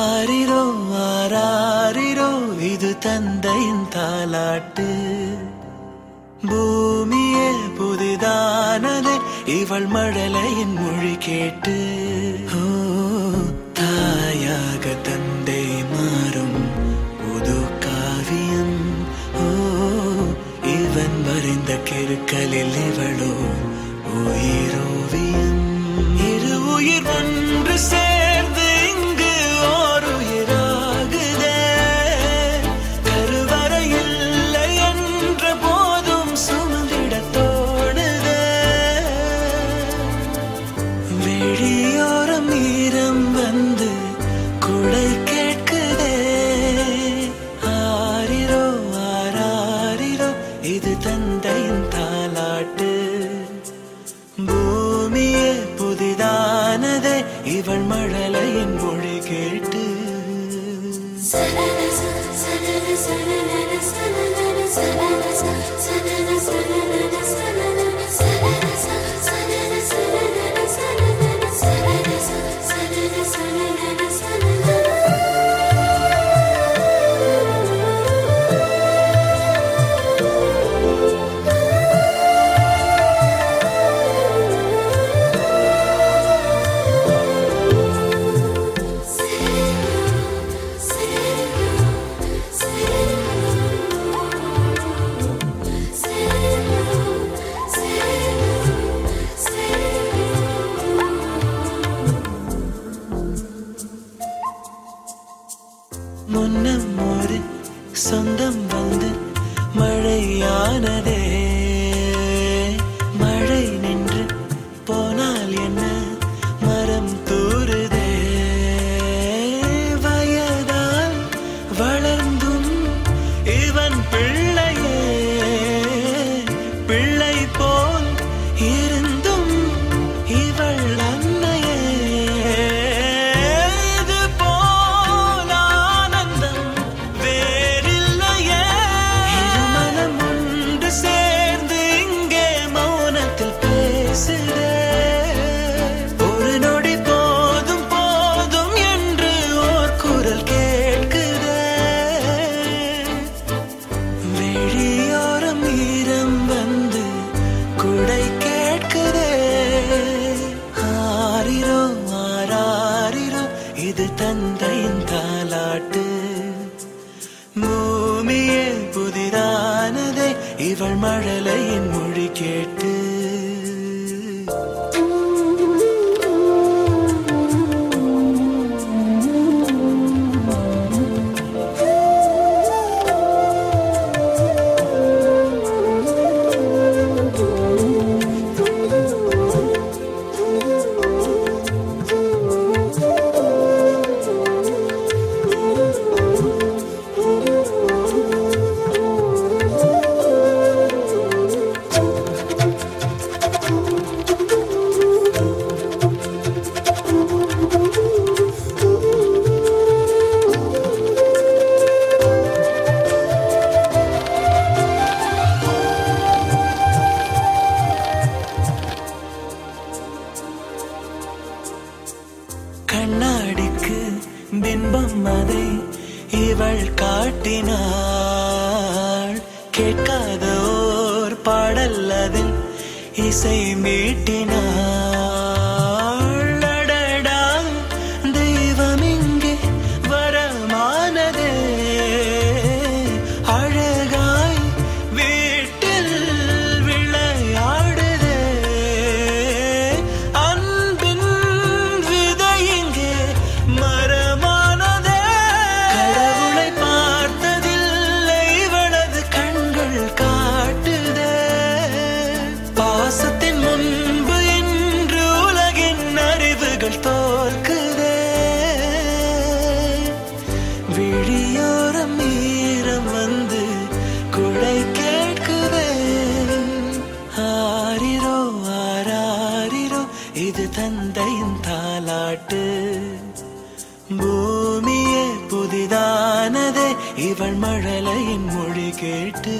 ஆரிரோ ஆராரிரோ இது தந்தையின் தாலாட்டு. பூமியே புதிதானதே இவள் மழலையின் மொழி கேட்டு. ஓ தாயாக தந்தை மாறும் புது காவியம். ஓ இவன் வரைந்த கிறுக்கலில் இவளோ உயிரோவியம். இரு உயிர் ஒன்று சேர்ந்து இங்கு ஓர் உயிராகுதே. கருவறை இல்லை என்ற போதும் சுமந்திட தோடுதே. வெளியோரம் ஈரம் வந்து குடை கேட்குதே. ஆரிரோ ஆராரிரோ இது தந்தையின் தாலாட்டு. பூமியே புதிதானதே இவள் மழலையின் மொழி கேட்டு. முன்னம் ஒரு சொந்தம் வந்து மழையானதே. மழை நின்று போனால் என்ன மரம் தூறுதே. வயதால் வளர்ந்தும் இவன் பிள்ளையே. பிள்ளை போல் இருந்தும் இவள் அன்னையே. ஒரு நொடி போதும் போதும் என்று ஓர் குரல் கேட்குதே. வெளியோரம் ஈரம் வந்து குடை கேட்குதே. ஆரிரோ ஆராரிரோ இது தந்தையின் தாலாட்டு. பூமியே புதிதானதே இவள் மழலையின் மொழி கேட்டு. கண்ணாடிக்கு பிம்பம் அதை இவள் காட்டினாள். கேட்காத ஓர் பாடல் அதில் இசை மீட்டினாள். அடடா தெய்வம் இங்கே வரமானதே. அழகாய் வீட்டில் விளையாடுதே. அன்பின் விதை இங்கே மரமானதே. கடவுளை பார்த்ததில்லை இவளது கண்கள் காட்டுதே. பாசத்தின் முன்பு இன்று உலகின் அறிவுகள் தோற்குதே. விழியோரம் ஈரம் வந்து குடை கேட்குதே. ஆரிரோ ஆராரிரோ இது தந்தையின் தாலாட்டு. பூமியே புதிதானதே இவள் மழலையின் மொழி கேட்டு.